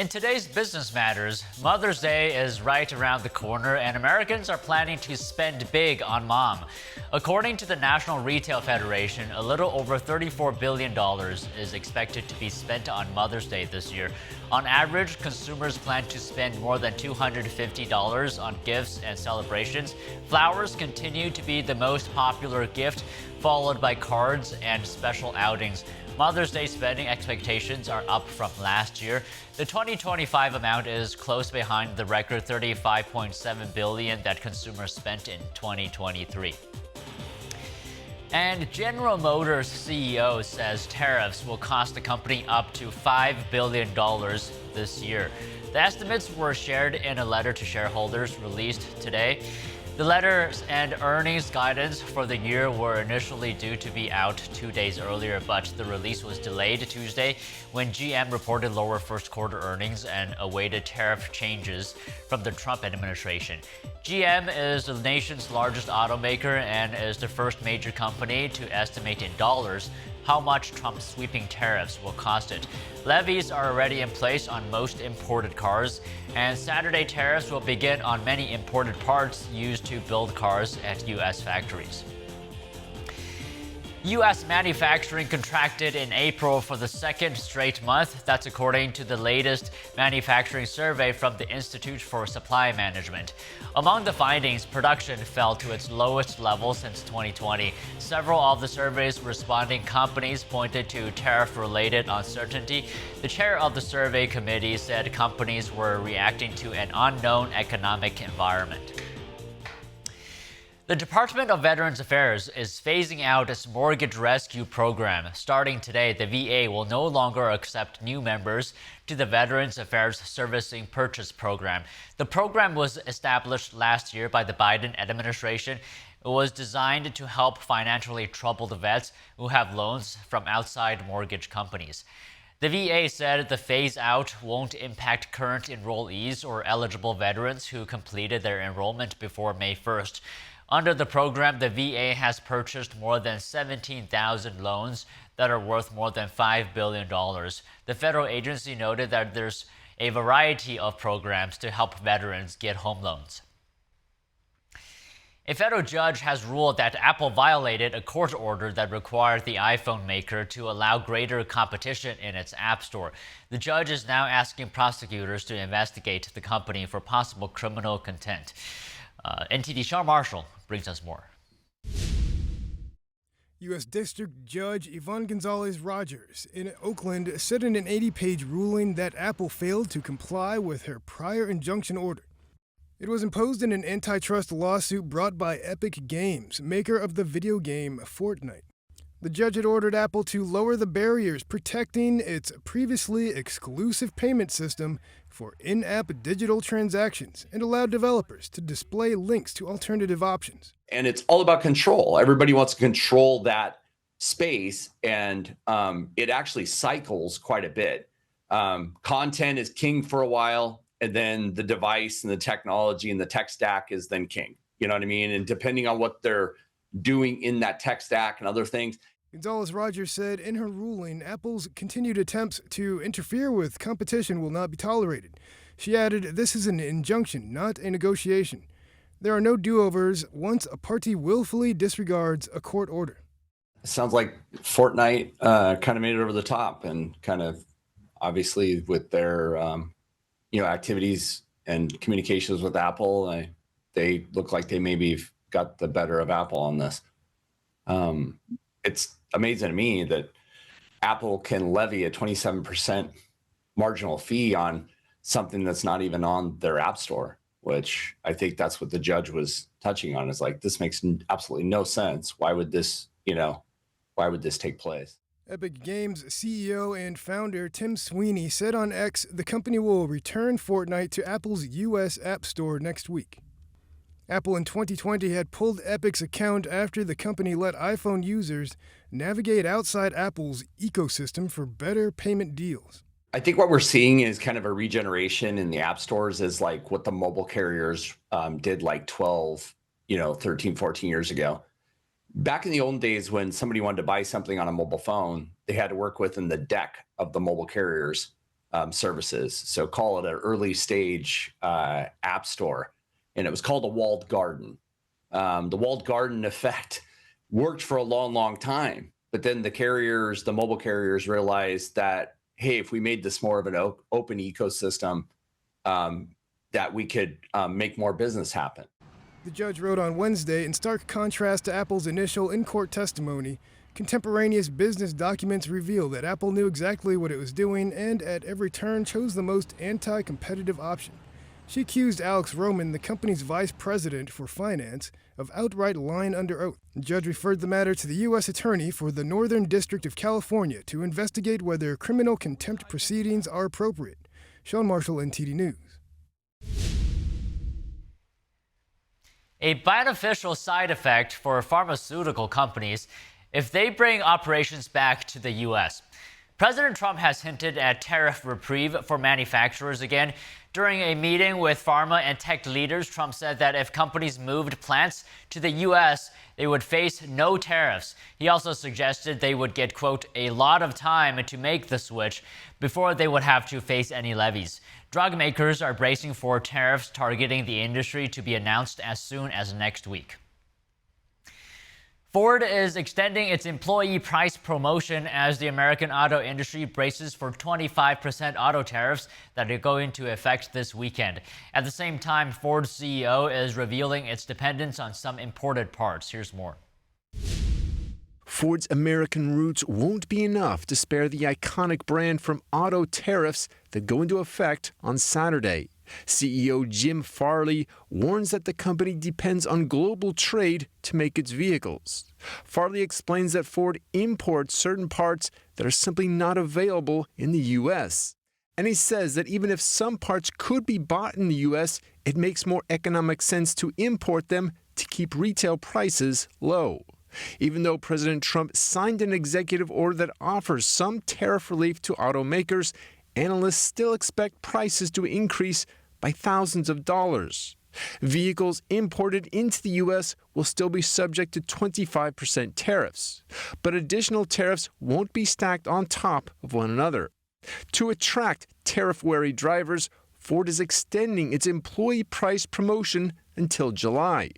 In today's business matters, Mother's Day is right around the corner and Americans are planning to spend big on mom. According to the National Retail Federation, a little over $34 billion is expected to be spent on Mother's Day this year. On average, consumers plan to spend more than $250 on gifts and celebrations. Flowers continue to be the most popular gift, followed by cards and special outings. Mother's Day spending expectations are up from last year. The 2025 amount is close behind the record $35.7 billion that consumers spent in 2023. And General Motors CEO says tariffs will cost the company up to $5 billion this year. The estimates were shared in a letter to shareholders released today. The letters and earnings guidance for the year were initially due to be out 2 days earlier, but the release was delayed Tuesday when GM reported lower first quarter earnings and awaited tariff changes from the Trump administration. GM is the nation's largest automaker and is the first major company to estimate in dollars how much Trump's sweeping tariffs will cost it. Levies are already in place on most imported cars, and Saturday tariffs will begin on many imported parts used to build cars at U.S. factories. U.S. manufacturing contracted in April for the second straight month. That's according to the latest manufacturing survey from the Institute for Supply Management. Among the findings, production fell to its lowest level since 2020. Several of the survey's responding companies pointed to tariff-related uncertainty. The chair of the survey committee said companies were reacting to an unknown economic environment. The Department of Veterans Affairs is phasing out its mortgage rescue program. Starting today, the VA will no longer accept new members to the Veterans Affairs Servicing Purchase Program. The program was established last year by the Biden administration. It was designed to help financially troubled vets who have loans from outside mortgage companies. The VA said the phase-out won't impact current enrollees or eligible veterans who completed their enrollment before May 1st. Under the program, the VA has purchased more than 17,000 loans that are worth more than $5 billion. The federal agency noted that there's a variety of programs to help veterans get home loans. A federal judge has ruled that Apple violated a court order that required the iPhone maker to allow greater competition in its App Store. The judge is now asking prosecutors to investigate the company for possible criminal contempt. NTD Sean Marshall brings us more. U.S. District Judge Yvonne Gonzalez-Rogers in Oakland said in an 80-page ruling that Apple failed to comply with her prior injunction order. It was imposed in an antitrust lawsuit brought by Epic Games, maker of the video game Fortnite. The judge had ordered Apple to lower the barriers protecting its previously exclusive payment system for in-app digital transactions and allow developers to display links to alternative options. And it's all about control. Everybody wants to control that space, and it actually cycles quite a bit. Content is king for a while, and then the device and the technology and the tech stack is then king. You know what I mean? And depending on what they're doing in that tech stack and other things. Gonzalez-Rogers said in her ruling, Apple's continued attempts to interfere with competition will not be tolerated. She added, "This is an injunction, not a negotiation. There are no do-overs once a party willfully disregards a court order." Sounds like Fortnite kind of made it over the top, and kind of obviously with their activities and communications with Apple, they look like they maybe got the better of Apple on this. It's amazing to me that Apple can levy a 27% marginal fee on something that's not even on their app store, which I think that's what the judge was touching on, is like, this makes absolutely no sense. Why would this take place? Epic Games CEO and founder Tim Sweeney said on X the company will return Fortnite to Apple's U.S. App Store next week. Apple in 2020 had pulled Epic's account after the company let iPhone users navigate outside Apple's ecosystem for better payment deals. I think what we're seeing is kind of a regeneration in the app stores, is like what the mobile carriers did like 12, 13, 14 years ago. Back in the old days, when somebody wanted to buy something on a mobile phone, they had to work within the deck of the mobile carriers services. So call it an early stage app store. And it was called a walled garden. The walled garden effect worked for a long, long time. But then the mobile carriers realized that, hey, if we made this more of an open ecosystem, that we could make more business happen. The judge wrote on Wednesday, in stark contrast to Apple's initial in-court testimony, contemporaneous business documents reveal that Apple knew exactly what it was doing and at every turn chose the most anti-competitive option. She accused Alex Roman, the company's vice president for finance, of outright lying under oath. The judge referred the matter to the U.S. Attorney for the Northern District of California to investigate whether criminal contempt proceedings are appropriate. Sean Marshall, NTD News. A beneficial side effect for pharmaceutical companies if they bring operations back to the U.S. President Trump has hinted at tariff reprieve for manufacturers again. During a meeting with pharma and tech leaders, Trump said that if companies moved plants to the U.S., they would face no tariffs. He also suggested they would get, quote, a lot of time to make the switch before they would have to face any levies. Drug makers are bracing for tariffs targeting the industry to be announced as soon as next week. Ford is extending its employee price promotion as the American auto industry braces for 25% auto tariffs that are going into effect this weekend. At the same time, Ford's CEO is revealing its dependence on some imported parts. Here's more. Ford's American roots won't be enough to spare the iconic brand from auto tariffs that go into effect on Saturday. CEO Jim Farley warns that the company depends on global trade to make its vehicles. Farley explains that Ford imports certain parts that are simply not available in the U.S. And he says that even if some parts could be bought in the U.S., it makes more economic sense to import them to keep retail prices low. Even though President Trump signed an executive order that offers some tariff relief to automakers, analysts still expect prices to increase by thousands of dollars. Vehicles imported into the U.S. will still be subject to 25% tariffs, but additional tariffs won't be stacked on top of one another. To attract tariff-wary drivers, Ford is extending its employee price promotion until July.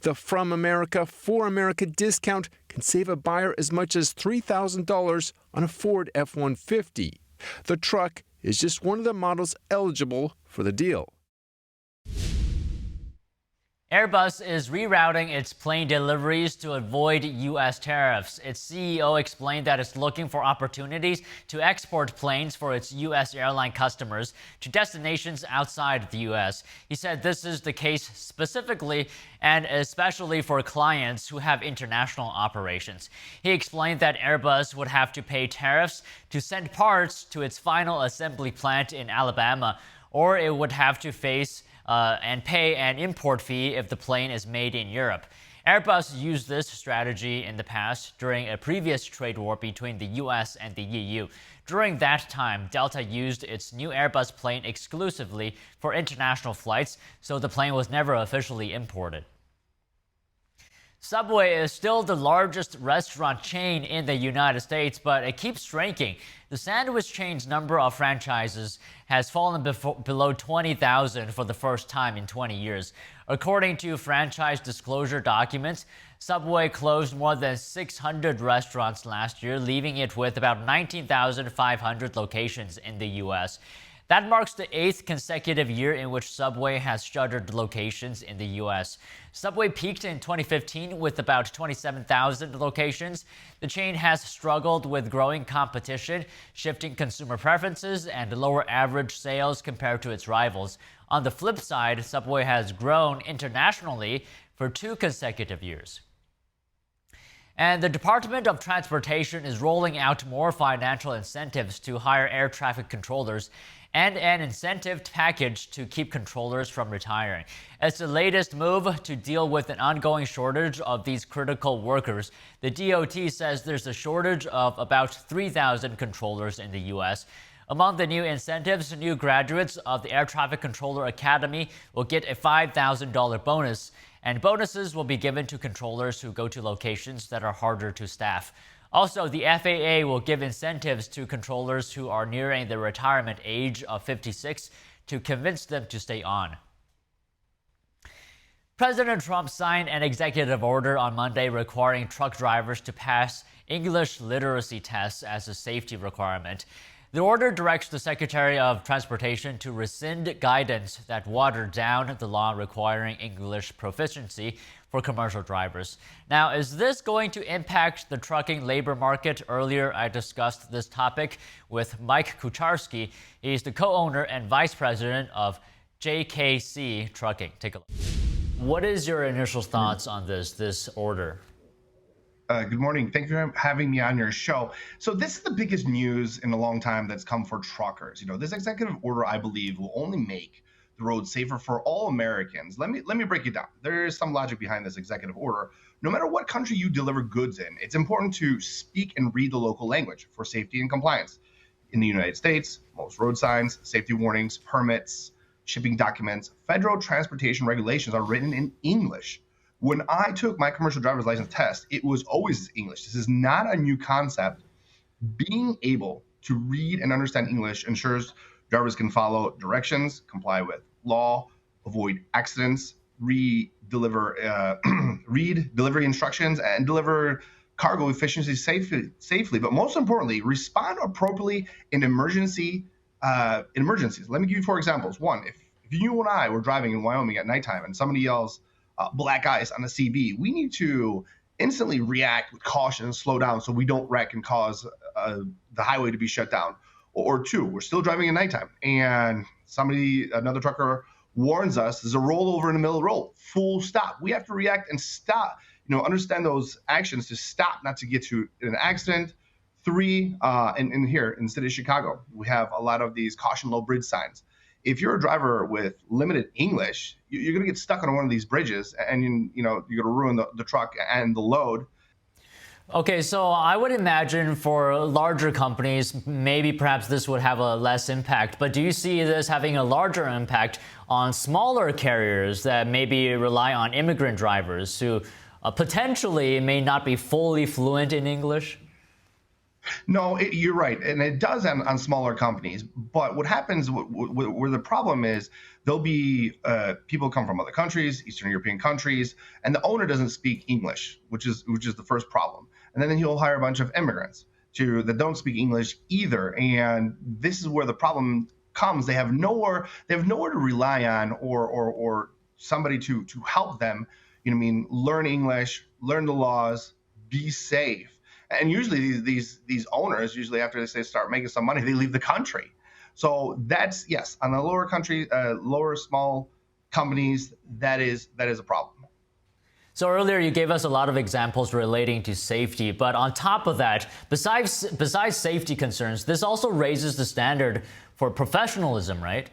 The From America, For America discount can save a buyer as much as $3,000 on a Ford F-150. The truck is just one of the models eligible for the deal. Airbus is rerouting its plane deliveries to avoid U.S. tariffs. Its CEO explained that it's looking for opportunities to export planes for its U.S. airline customers to destinations outside the U.S. He said this is the case specifically and especially for clients who have international operations. He explained that Airbus would have to pay tariffs to send parts to its final assembly plant in Alabama, or it would have to face and pay an import fee if the plane is made in Europe. Airbus used this strategy in the past during a previous trade war between the U.S. and the EU. During that time, Delta used its new Airbus plane exclusively for international flights, so the plane was never officially imported. Subway is still the largest restaurant chain in the United States, but it keeps shrinking. The sandwich chain's number of franchises has fallen below 20,000 for the first time in 20 years. According to franchise disclosure documents, Subway closed more than 600 restaurants last year, leaving it with about 19,500 locations in the U.S. That marks the 8th consecutive year in which Subway has shuttered locations in the U.S. Subway peaked in 2015 with about 27,000 locations. The chain has struggled with growing competition, shifting consumer preferences, and lower average sales compared to its rivals. On the flip side, Subway has grown internationally for 2 consecutive years. And the Department of Transportation is rolling out more financial incentives to hire air traffic controllers and an incentive package to keep controllers from retiring. It's the latest move to deal with an ongoing shortage of these critical workers. The DOT says there's a shortage of about 3,000 controllers in the U.S. Among the new incentives, new graduates of the Air Traffic Controller Academy will get a $5,000 bonus, and bonuses will be given to controllers who go to locations that are harder to staff. Also, the FAA will give incentives to controllers who are nearing the retirement age of 56 to convince them to stay on. President Trump signed an executive order on Monday requiring truck drivers to pass English literacy tests as a safety requirement. The order directs the Secretary of Transportation to rescind guidance that watered down the law requiring English proficiency for commercial drivers. Now, is this going to impact the trucking labor market? Earlier, I discussed this topic with Mike Kucharski. He's the co-owner and vice president of JKC Trucking. Take a look. What is your initial thoughts on this order? Good morning. Thank you for having me on your show. So this is the biggest news in a long time that's come for truckers. This executive order, I believe, will only make the road safer for all Americans. Let me break it down. There is some logic behind this executive order. No matter what country you deliver goods in, it's important to speak and read the local language for safety and compliance. In the United States, most road signs, safety warnings, permits, shipping documents, federal transportation regulations are written in English. When I took my commercial driver's license test, it was always English. This is not a new concept. Being able to read and understand English ensures drivers can follow directions, comply with law, avoid accidents, read delivery instructions, and deliver cargo efficiency safely. But most importantly, respond appropriately in emergencies. Let me give you 4 examples. One, if you and I were driving in Wyoming at nighttime and somebody yells, black ice on the CB, we need to instantly react with caution and slow down so we don't wreck and cause the highway to be shut down. Or 2, we're still driving at nighttime and another trucker warns us there's a rollover in the middle of the road. Full stop. We have to react and stop. Understand those actions to stop, not to get to an accident. 3, and here in the city of Chicago, we have a lot of these caution low bridge signs. If you're a driver with limited English, you're going to get stuck on one of these bridges and you're going to ruin the truck and the load. Okay, so I would imagine for larger companies, maybe perhaps this would have a less impact. But do you see this having a larger impact on smaller carriers that maybe rely on immigrant drivers who potentially may not be fully fluent in English? No, you're right. And it does on smaller companies. But what happens where the problem is, there'll be people come from other countries, Eastern European countries, and the owner doesn't speak English, which is the first problem. And then he'll hire a bunch of immigrants that don't speak English either. And this is where the problem comes. They have nowhere to rely on or somebody to help them, learn English, learn the laws, be safe. And usually these owners, after they start making some money, they leave the country. So that's, yes, on the lower small companies, that is a problem. So earlier you gave us a lot of examples relating to safety, but on top of that, besides safety concerns, this also raises the standard for professionalism, right?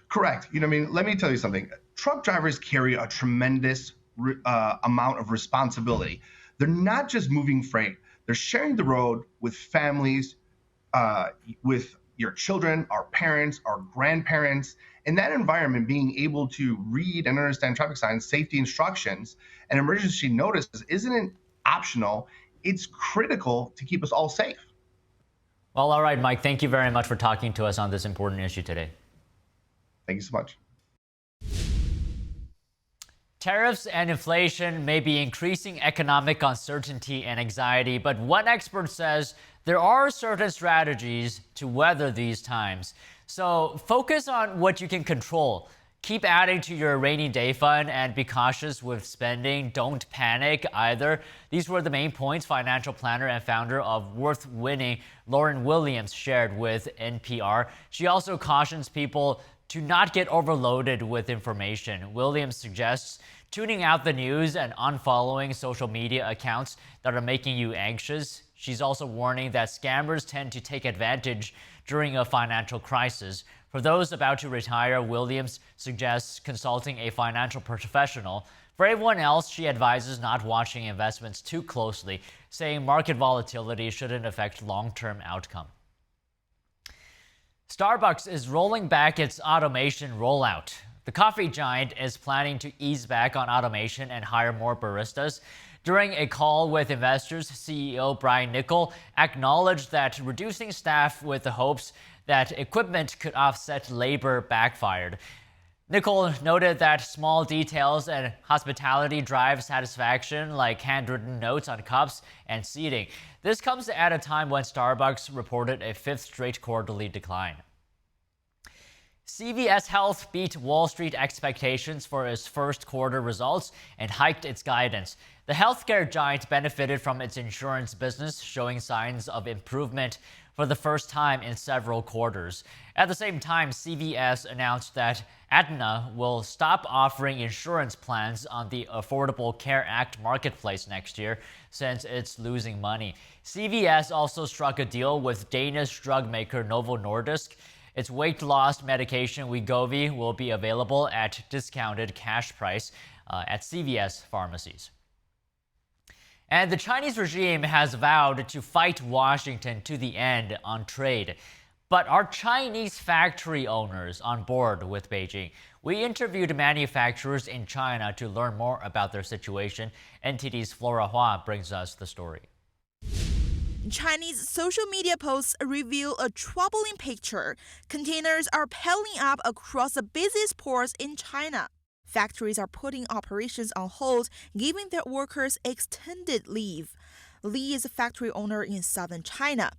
Correct. Let me tell you something. Truck drivers carry a tremendous amount of responsibility. They're not just moving freight. They're sharing the road with families, with your children, our parents, our grandparents. In that environment, being able to read and understand traffic signs, safety instructions, and emergency notices isn't optional. It's critical to keep us all safe. Well, all right, Mike, thank you very much for talking to us on this important issue today. Thank you so much. Tariffs and inflation may be increasing economic uncertainty and anxiety, but one expert says there are certain strategies to weather these times. So focus on what you can control. Keep adding to your rainy day fund and be cautious with spending. Don't panic either. These were the main points financial planner and founder of Worth Winning, Lauren Williams, shared with NPR. She also cautions people to not get overloaded with information. Williams suggests tuning out the news and unfollowing social media accounts that are making you anxious. She's also warning that scammers tend to take advantage during a financial crisis. For those about to retire, Williams suggests consulting a financial professional. For everyone else, she advises not watching investments too closely, saying market volatility shouldn't affect long-term outcome. Starbucks is rolling back its automation rollout. The coffee giant is planning to ease back on automation and hire more baristas. During a call with investors, CEO Brian Niccol acknowledged that reducing staff with the hopes that equipment could offset labor backfired. Niccol noted that small details and hospitality drive satisfaction, like handwritten notes on cups and seating. This comes at a time when Starbucks reported a fifth straight quarterly decline. CVS Health beat Wall Street expectations for its first quarter results and hiked its guidance. The healthcare giant benefited from its insurance business, showing signs of improvement for the first time in several quarters. At the same time, CVS announced that Aetna will stop offering insurance plans on the Affordable Care Act marketplace next year since it's losing money. CVS also struck a deal with Danish drug maker Novo Nordisk. Its weight loss medication Wegovy will be available at discounted cash price at CVS pharmacies. And the Chinese regime has vowed to fight Washington to the end on trade. But are Chinese factory owners on board with Beijing? We interviewed manufacturers in China to learn more about their situation. NTD's Flora Hua brings us the story. Chinese social media posts reveal a troubling picture. Containers are piling up across the busiest ports in China. Factories are putting operations on hold, giving their workers extended leave. Li is a factory owner in southern China.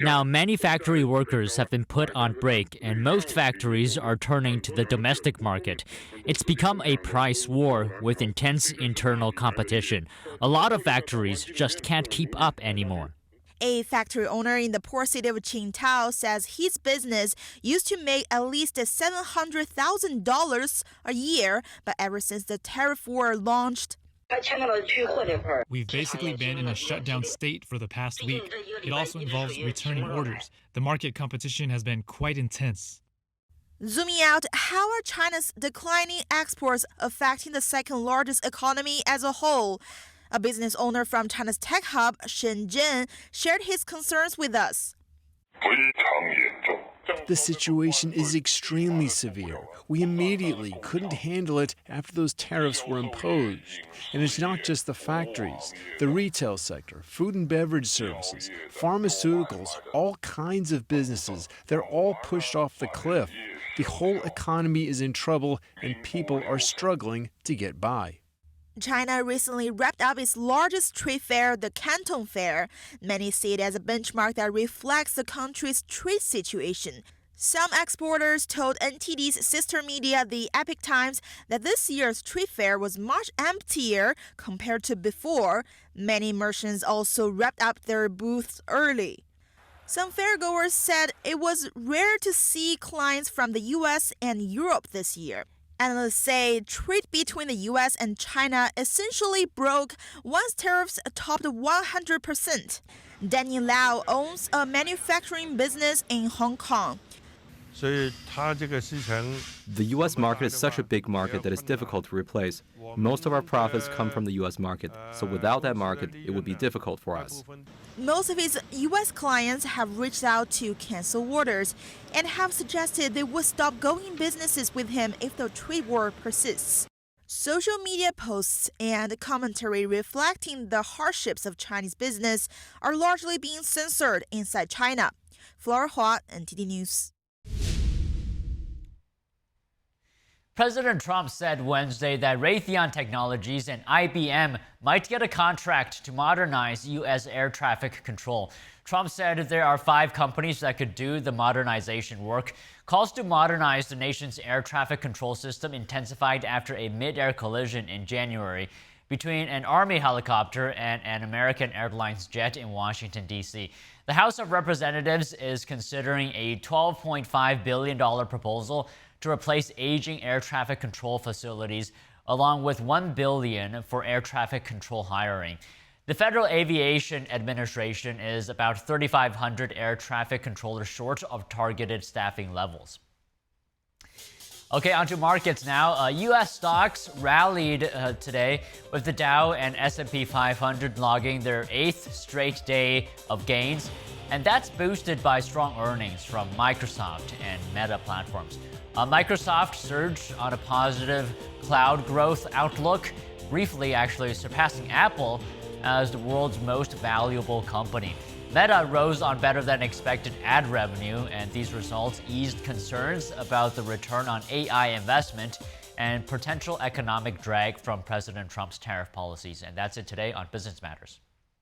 Now, many factory workers have been put on break, and most factories are turning to the domestic market. It's become a price war with intense internal competition. A lot of factories just can't keep up anymore. A factory owner in the port city of Qingdao says his business used to make at least $700,000 a year, but ever since the tariff war launched, we've basically been in a shutdown state for the past week. It also involves returning orders. The market competition has been quite intense. Zooming out, how are China's declining exports affecting the second largest economy as a whole? A business owner from China's tech hub, Shenzhen, shared his concerns with us. The situation is extremely severe. We immediately couldn't handle it after those tariffs were imposed. And it's not just the factories. The retail sector, food and beverage services, pharmaceuticals, all kinds of businesses, they're all pushed off the cliff. The whole economy is in trouble and people are struggling to get by. China recently wrapped up its largest trade fair, the Canton Fair. Many see it as a benchmark that reflects the country's trade situation. Some exporters told NTD's sister media, the Epoch Times, that this year's trade fair was much emptier compared to before. Many merchants also wrapped up their booths early. Some fairgoers said it was rare to see clients from the U.S. and Europe this year. Analysts say trade between the U.S. and China essentially broke once tariffs topped 100%. Danny Lau owns a manufacturing business in Hong Kong. The U.S. market is such a big market that it's difficult to replace. Most of our profits come from the U.S. market, so without that market, it would be difficult for us. Most of his U.S. clients have reached out to cancel orders and have suggested they would stop going businesses with him if the trade war persists. Social media posts and commentary reflecting the hardships of Chinese business are largely being censored inside China. Flora Hua, NTD News. President Trump said Wednesday that Raytheon Technologies and IBM might get a contract to modernize U.S. air traffic control. Trump said there are 5 companies that could do the modernization work. Calls to modernize the nation's air traffic control system intensified after a mid-air collision in January between an Army helicopter and an American Airlines jet in Washington, D.C. The House of Representatives is considering a $12.5 billion proposal to replace aging air traffic control facilities, along with $1 billion for air traffic control hiring. The Federal Aviation Administration is about 3,500 air traffic controllers short of targeted staffing levels. Okay, onto markets now. U.S. stocks rallied today, with the Dow and S&P 500 logging their 8th straight day of gains, and that's boosted by strong earnings from Microsoft and Meta platforms. Microsoft surged on a positive cloud growth outlook. briefly actually surpassing Apple as the world's most valuable company. Meta rose on better than expected ad revenue, and these results eased concerns about the return on AI investment and potential economic drag from President Trump's tariff policies. And that's it today on Business Matters.